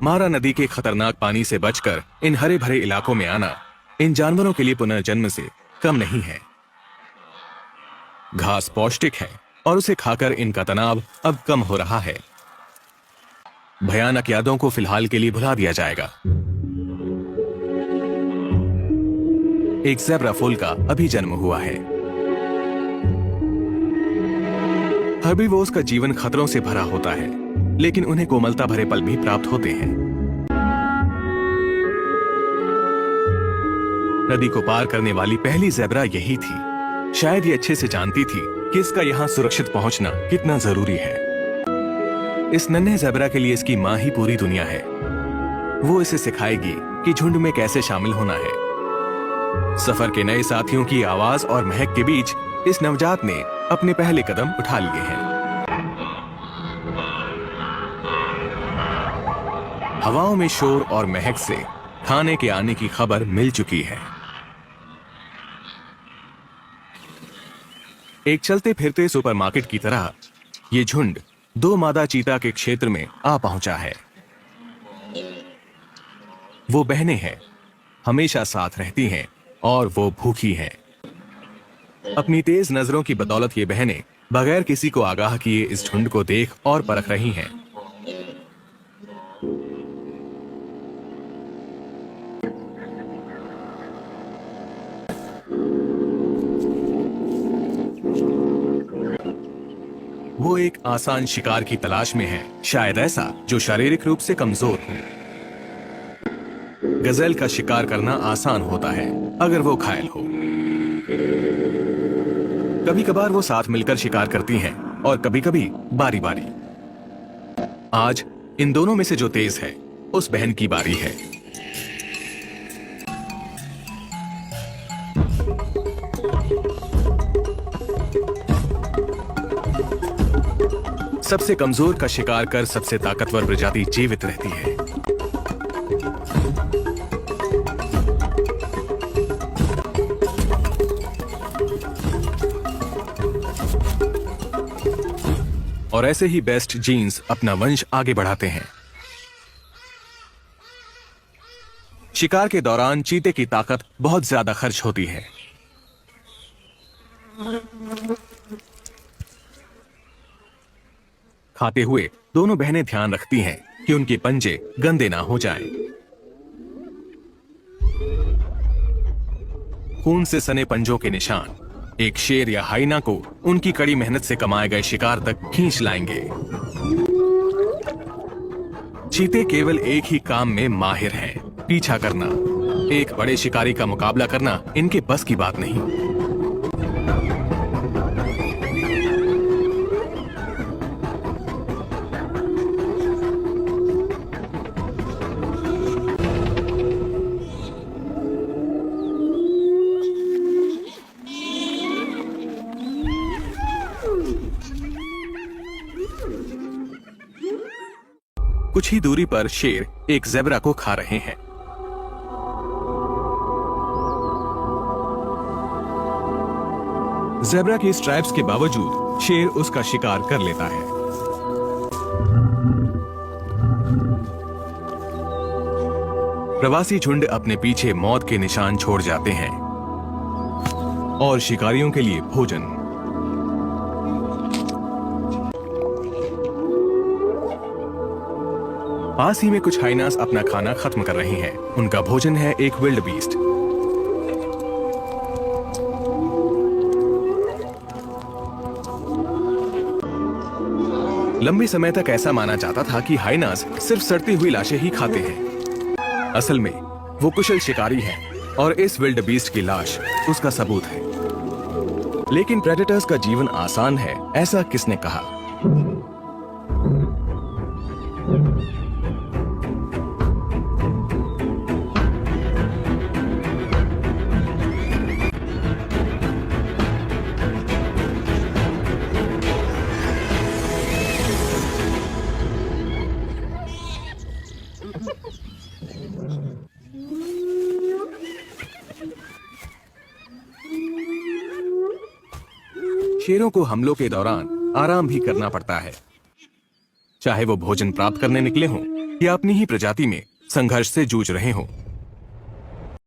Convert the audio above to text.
मारा नदी के खतरनाक पानी से बचकर इन हरे भरे इलाकों में आना इन जानवरों के लिए पुनर्जन्म से कम नहीं है। घास पौष्टिक है और उसे खाकर इनका तनाव अब कम हो रहा है। भयानक यादों को फिलहाल के लिए भुला दिया जाएगा। एक ज़ेब्रा फूल का अभी जन्म हुआ है। हर्बीवोर्स का जीवन खतरों से भरा होता है, लेकिन उन्हें कोमलता भरे पल भी प्राप्त होते हैं। नदी को पार करने वाली पहली ज़ेब्रा यही थी। शायद ये अच्छे से जानती थी कि इसका यहां सुरक्षित पहुंचना कितना जरूरी है। इस नन्हे ज़ेब्रा के लिए इसकी मां ही पूरी दुनिया है। वो इसे सिखाएगी कि झुंड में कैसे शामिल होना है। सफर के नए साथियों की आवाज और महक के बीच इस नवजात ने अपने पहले कदम उठा लिए हैं। हवाओं में शोर और महक से खाने के आने की खबर मिल चुकी है। एक चलते फिरते सुपरमार्केट की तरह ये झुंड 2 मादा चीता के क्षेत्र में आ पहुंचा है। वो बहनें हैं, हमेशा साथ रहती हैं और वो भूखी हैं। अपनी तेज नजरों की बदौलत ये बहनें बगैर किसी को आगाह किए इस झुंड को देख और परख रही हैं। वो एक आसान शिकार की तलाश में है, शायद ऐसा जो शारीरिक रूप से कमजोर हो। गजेल का शिकार करना आसान होता है अगर वो घायल हो। कभी कभार वो साथ मिलकर शिकार करती हैं और कभी कभी बारी बारी। आज इन दोनों में से जो तेज है उस बहन की बारी है। सबसे कमजोर का शिकार कर सबसे ताकतवर प्रजाति जीवित रहती है। और ऐसे ही बेस्ट जीन्स अपना वंश आगे बढ़ाते हैं। शिकार के दौरान चीते की ताकत बहुत ज्यादा खर्च होती है। खाते हुए दोनों बहनें ध्यान रखती हैं कि उनके पंजे गंदे ना हो जाएं। खून से सने पंजों के निशान एक शेर या हाइना को उनकी कड़ी मेहनत से कमाए गए शिकार तक खींच लाएंगे। चीते केवल एक ही काम में माहिर हैं, पीछा करना। एक बड़े शिकारी का मुकाबला करना इनके बस की बात नहीं। कुछ ही दूरी पर शेर एक ज़ेब्रा को खा रहे हैं। ज़ेब्रा की स्ट्राइप्स के बावजूद शेर उसका शिकार कर लेता है। प्रवासी झुंड अपने पीछे मौत के निशान छोड़ जाते हैं और शिकारियों के लिए भोजन। पास ही में कुछ हाइनास अपना खाना खत्म कर रही हैं। उनका भोजन है एक विल्ड बीस्ट। लंबे समय तक ऐसा माना जाता था कि हाइनास सिर्फ सड़ती हुई लाशें ही खाते हैं। असल में वो कुशल शिकारी हैं और इस विल्ड बीस्ट की लाश उसका सबूत है। लेकिन प्रेडेटर्स का जीवन आसान है, ऐसा किसने कहा? शेरों को हमलों के दौरान आराम भी करना पड़ता है, चाहे वो भोजन प्राप्त करने निकले हों या अपनी ही प्रजाति में संघर्ष से जूझ रहे हो।